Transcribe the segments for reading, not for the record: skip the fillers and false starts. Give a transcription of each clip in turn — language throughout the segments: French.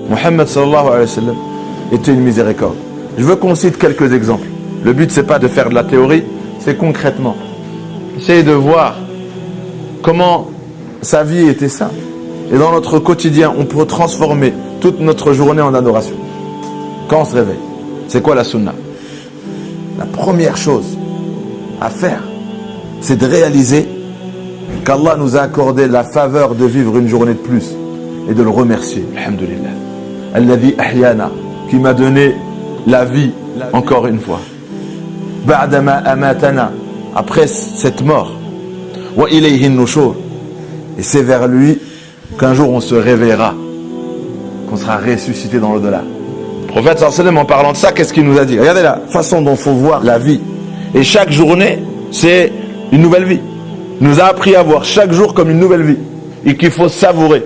Mohammed sallallahu alayhi wa sallam était une miséricorde. Je veux qu'on cite quelques exemples. Le but, c'est pas de faire de la théorie, c'est concrètement. Essayez de voir comment sa vie était simple. Et dans notre quotidien, on peut transformer toute notre journée en adoration. Quand on se réveille, c'est quoi la sunna? La première chose à faire, c'est de réaliser qu'Allah nous a accordé la faveur de vivre une journée de plus et de le remercier. Alhamdulillah. Alladhi ahyana, qui m'a donné la vie encore une fois. Ba'dama amatana, après cette mort. Wa ilayhi nushur, et c'est vers lui qu'un jour on se réveillera, qu'on sera ressuscité dans l'au-delà. Le prophète sallallahu alayhi wa sallam, en parlant de ça, qu'est-ce qu'il nous a dit? Regardez la façon dont il faut voir la vie. Et chaque journée, c'est une nouvelle vie. Il nous a appris à voir chaque jour comme une nouvelle vie. Et qu'il faut savourer.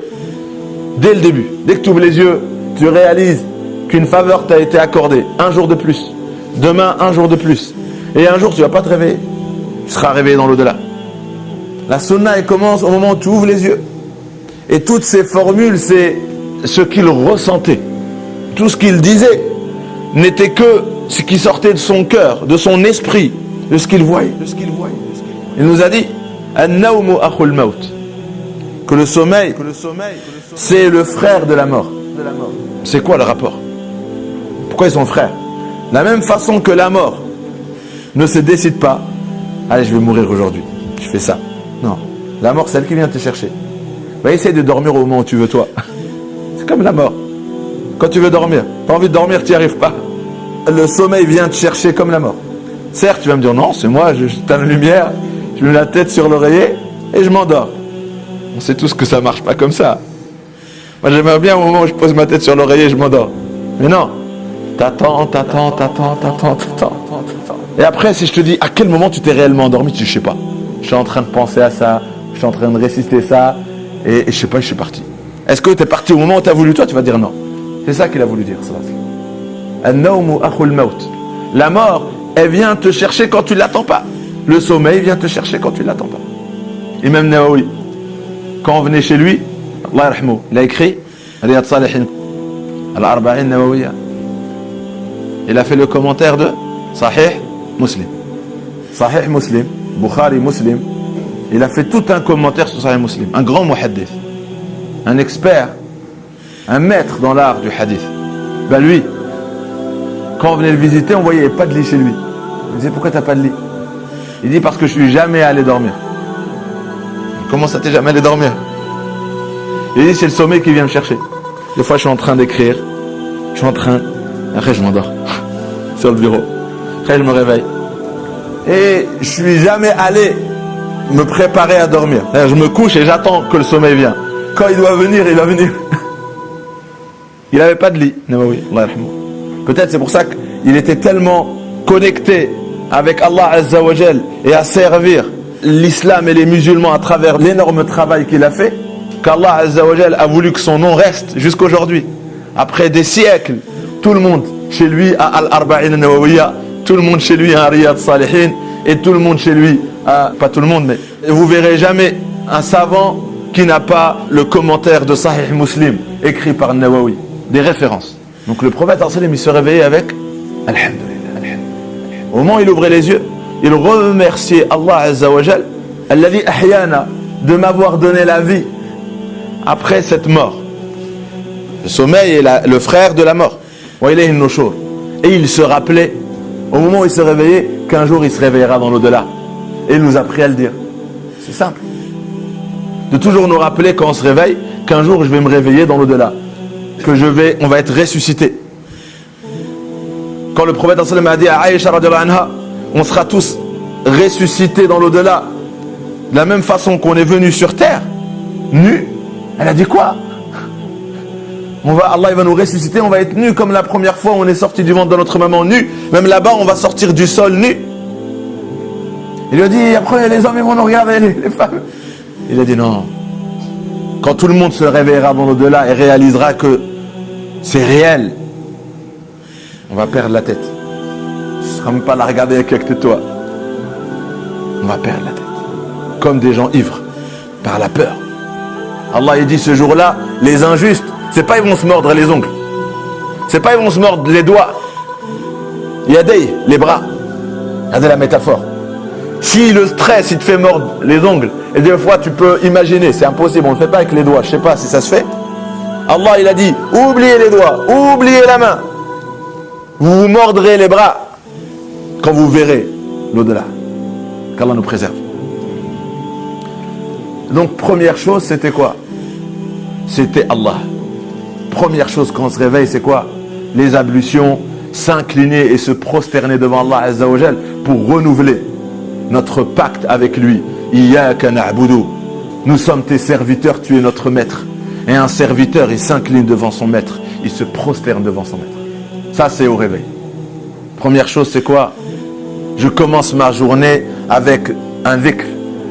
Dès le début. Dès que tu ouvres les yeux, tu réalises qu'une faveur t'a été accordée. Un jour de plus. Demain, un jour de plus. Et un jour, tu ne vas pas te réveiller. Tu seras réveillé dans l'au-delà. La sunna, elle commence au moment où tu ouvres les yeux. Et toutes ces formules, c'est ce qu'il ressentait. Tout ce qu'il disait n'était que ce qui sortait de son cœur, de son esprit, de ce qu'il voyait. Il nous a dit An-nawmu akhul maut, que le sommeil, c'est le frère de la mort. C'est quoi le rapport? Pourquoi ils sont frères? De la même façon que la mort ne se décide pas, allez, je vais mourir aujourd'hui, je fais ça. Non, la mort, c'est elle qui vient te chercher. Va essayer de dormir au moment où tu veux, toi. C'est comme la mort. Quand tu veux dormir, tu as envie de dormir, tu n'y arrives pas. Le sommeil vient te chercher comme la mort. Certes, tu vas me dire, non, c'est moi, je t'allume la lumière, je mets la tête sur l'oreiller et je m'endors. On sait tous que ça ne marche pas comme ça. Moi, j'aimerais bien au moment où je pose ma tête sur l'oreiller et je m'endors. Mais non, t'attends. Et après, si je te dis, à quel moment tu t'es réellement endormi, tu dis, je sais pas. Je suis en train de penser à ça, je suis en train de réciter ça, et je sais pas, je suis parti. Est-ce que tu es parti au moment où tu as voulu toi? Tu vas dire non. C'est ça qu'il a voulu dire. An-nawmu akhul maut. La mort, elle vient te chercher quand tu ne l'attends pas. Le sommeil vient te chercher quand tu ne l'attends pas. Imam Nawawi, quand on venait chez lui, Allah yarhamou, il a écrit Riyad Salihin, Al-Arba'in Nawawiya. Il a fait le commentaire de Sahih Muslim. Sahih Muslim, Bukhari Muslim. Il a fait tout un commentaire sur Sahih Muslim. Un grand muhaddith, un expert, un maître dans l'art du hadith. Ben lui, quand on venait le visiter, on voyait pas de lit chez lui. Il disait, pourquoi t'as pas de lit? Il dit, parce que je suis jamais allé dormir. Comment ça, t'es jamais allé dormir? Il dit, c'est le sommeil qui vient me chercher. Des fois, je suis en train d'écrire, après je m'endors sur le bureau. Après, je me réveille. Et je suis jamais allé me préparer à dormir. Je me couche et j'attends que le sommeil vienne. Quand il doit venir, il va venir. Il n'avait pas de lit. Peut-être c'est pour ça qu'il était tellement connecté avec Allah Azza wa Jal et à servir l'islam et les musulmans à travers l'énorme travail qu'il a fait, qu'Allah Azza wa Jal a voulu que son nom reste jusqu'aujourd'hui. Après des siècles, tout le monde chez lui a Al-Arba'in Nawawiya, tout le monde chez lui a Riyad Salihin, et tout le monde chez lui a, pas tout le monde, mais vous verrez jamais un savant qui n'a pas le commentaire de Sahih Muslim écrit par Nawawi, des références. Donc le prophète il se réveillait avec Alhamdulillah. Au moment où il ouvrait les yeux, il remerciait Allah Azza wa Jal, Alladhi ahyana, de m'avoir donné la vie après cette mort. Le sommeil est le frère de la mort. Wa ilayhi nushur. Et il se rappelait, au moment où il se réveillait, qu'un jour il se réveillera dans l'au-delà. Et il nous a appris à le dire. C'est simple. De toujours nous rappeler quand on se réveille, qu'un jour je vais me réveiller dans l'au-delà. Que on va être ressuscité. Quand le prophète a dit à Aïcha radhiyallahu anha, on sera tous ressuscités dans l'au-delà. De la même façon qu'on est venu sur terre, nus. Elle a dit quoi? Allah il va nous ressusciter, on va être nus comme la première fois où on est sorti du ventre de notre maman nus. Même là-bas, on va sortir du sol nus. Il lui a dit, après les hommes ils vont nous regarder, les femmes. Il a dit non. Quand tout le monde se réveillera dans l'au-delà et réalisera que c'est réel, on va perdre la tête. Ce ne sera même pas la regarder avec toi. On va perdre la tête. Comme des gens ivres, par la peur. Allah il dit ce jour-là, les injustes, c'est pas ils vont se mordre les ongles. C'est pas ils vont se mordre les doigts. Yadei, les bras. Regardez la métaphore. Si le stress il te fait mordre les ongles, et des fois tu peux imaginer, c'est impossible, on ne le fait pas avec les doigts, je sais pas si ça se fait. Allah il a dit, oubliez les doigts, oubliez la main. Vous vous mordrez les bras quand vous verrez l'au-delà. Qu'Allah nous préserve. Donc première chose c'était quoi? C'était Allah. Première chose quand on se réveille c'est quoi? Les ablutions, s'incliner et se prosterner devant Allah Azza wa Jal pour renouveler notre pacte avec lui. Iyyaka na'budu. Nous sommes tes serviteurs, tu es notre maître. Et un serviteur, il s'incline devant son maître. Il se prosterne devant son maître. Ça, c'est au réveil. Première chose, c'est quoi? Je commence ma journée avec un dhikr,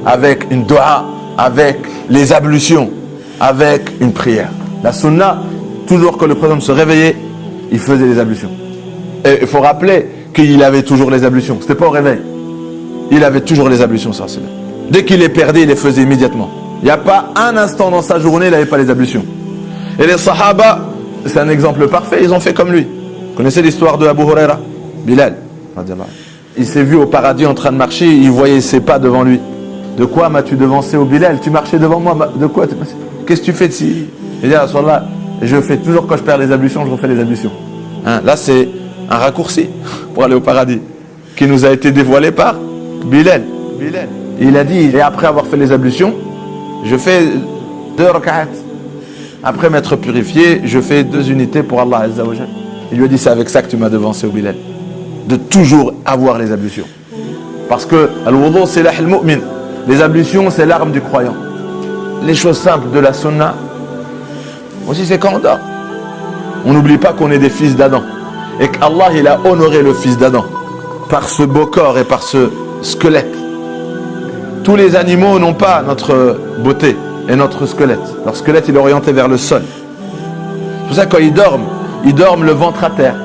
avec une dua, avec les ablutions, avec une prière. La sunna, toujours que le prophète se réveillait, il faisait les ablutions. Et il faut rappeler qu'il avait toujours les ablutions. C'était pas au réveil. Il avait toujours les ablutions, ça. Dès qu'il les perdait, il les faisait immédiatement. Il n'y a pas un instant dans sa journée, il n'avait pas les ablutions. Et les sahaba, c'est un exemple parfait, ils ont fait comme lui. Vous connaissez l'histoire de Abu Huraira? Bilal. Il s'est vu au paradis en train de marcher, il voyait ses pas devant lui. De quoi m'as-tu devancé au Bilal? Tu marchais devant moi, de quoi? Qu'est-ce que tu fais de si? Il dit, Rasulallah, je fais toujours quand je perds les ablutions, je refais les ablutions. Hein, là, c'est un raccourci pour aller au paradis qui nous a été dévoilé par Bilal. Il a dit, et après avoir fait les ablutions, je fais 2 rak'at. Après m'être purifié, je fais 2 unités pour Allah Azza wa Jal. Il lui a dit, c'est avec ça que tu m'as devancé au Bilal. De toujours avoir les ablutions. Parce que al-wudu silah al-mu'min. Les ablutions, c'est l'arme du croyant. Les choses simples de la sunna, aussi c'est quand on dort. On n'oublie pas qu'on est des fils d'Adam. Et qu'Allah, il a honoré le fils d'Adam par ce beau corps et par ce squelette. Tous les animaux n'ont pas notre beauté et notre squelette. Leur squelette, il est orienté vers le sol. C'est pour ça que quand ils dorment le ventre à terre.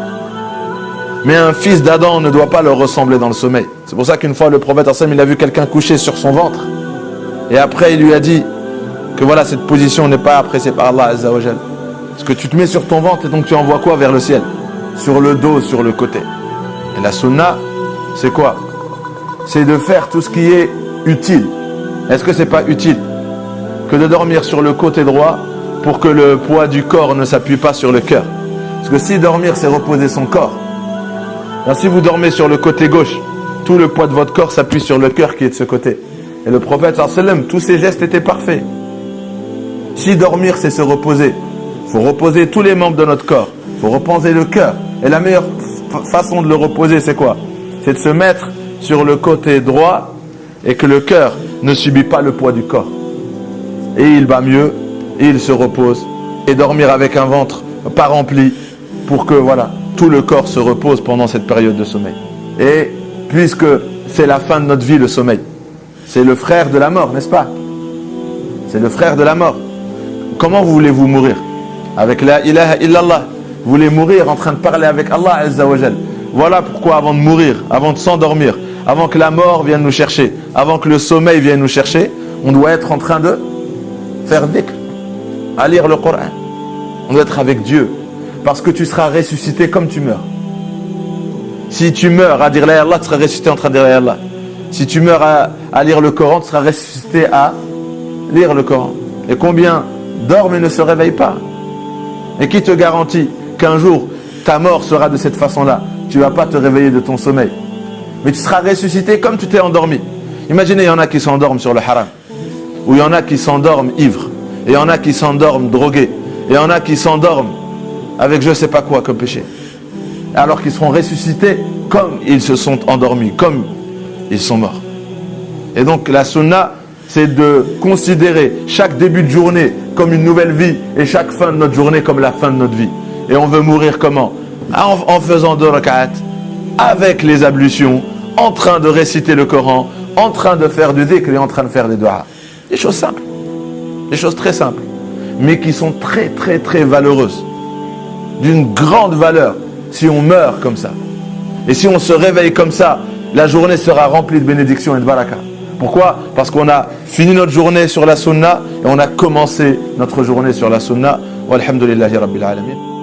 Mais un fils d'Adam ne doit pas leur ressembler dans le sommeil. C'est pour ça qu'une fois, le prophète il a vu quelqu'un coucher sur son ventre. Et après, il lui a dit que voilà, cette position n'est pas appréciée par Allah Azza wa Jal. Parce que tu te mets sur ton ventre et donc tu envoies quoi vers le ciel? Sur le dos, sur le côté. Et la sunna, c'est quoi? C'est de faire tout ce qui est utile. Est-ce que c'est pas utile que de dormir sur le côté droit pour que le poids du corps ne s'appuie pas sur le cœur? Parce que si dormir, c'est reposer son corps. Alors, si vous dormez sur le côté gauche, tout le poids de votre corps s'appuie sur le cœur qui est de ce côté. Et le prophète, tous ses gestes étaient parfaits. Si dormir, c'est se reposer, il faut reposer tous les membres de notre corps. Il faut reposer le cœur. Et la meilleure façon de le reposer, c'est quoi? C'est de se mettre sur le côté droit et que le cœur ne subit pas le poids du corps. Et il va mieux, et il se repose. Et dormir avec un ventre pas rempli pour que voilà, tout le corps se repose pendant cette période de sommeil. Et puisque c'est la fin de notre vie, le sommeil, c'est le frère de la mort, n'est-ce pas? C'est le frère de la mort. Comment voulez-vous mourir? Avec la ilaha illallah. Vous voulez mourir en train de parler avec Allah Azza wa Jal. Voilà pourquoi avant de mourir, avant de s'endormir, avant que la mort vienne nous chercher, avant que le sommeil vienne nous chercher, on doit être en train de faire dhikr, à lire le Coran. On doit être avec Dieu. Parce que tu seras ressuscité comme tu meurs. Si tu meurs à dire la ilaha illallah, tu seras ressuscité en train de dire la ilaha illallah. Si tu meurs à lire le Coran, tu seras ressuscité à lire le Coran. Et combien dorment et ne se réveillent pas? Et qui te garantit qu'un jour, ta mort sera de cette façon-là? Tu ne vas pas te réveiller de ton sommeil. Mais tu seras ressuscité comme tu t'es endormi. Imaginez, il y en a qui s'endorment sur le haram. Ou il y en a qui s'endorment ivres. Et il y en a qui s'endorment drogués. Et il y en a qui s'endorment avec je ne sais pas quoi comme péché. Alors qu'ils seront ressuscités comme ils se sont endormis, comme ils sont morts. Et donc la sunna, c'est de considérer chaque début de journée comme une nouvelle vie et chaque fin de notre journée comme la fin de notre vie. Et on veut mourir comment? En faisant 2 rak'at, avec les ablutions, en train de réciter le Coran, en train de faire du dhikr et en train de faire des du'as. Des choses simples, des choses très simples, mais qui sont très très très valeureuses, d'une grande valeur si on meurt comme ça. Et si on se réveille comme ça, la journée sera remplie de bénédictions et de baraka. Pourquoi? Parce qu'on a fini notre journée sur la sunna et on a commencé notre journée sur la sunna. Walhamdulillahi Rabbil Alamin.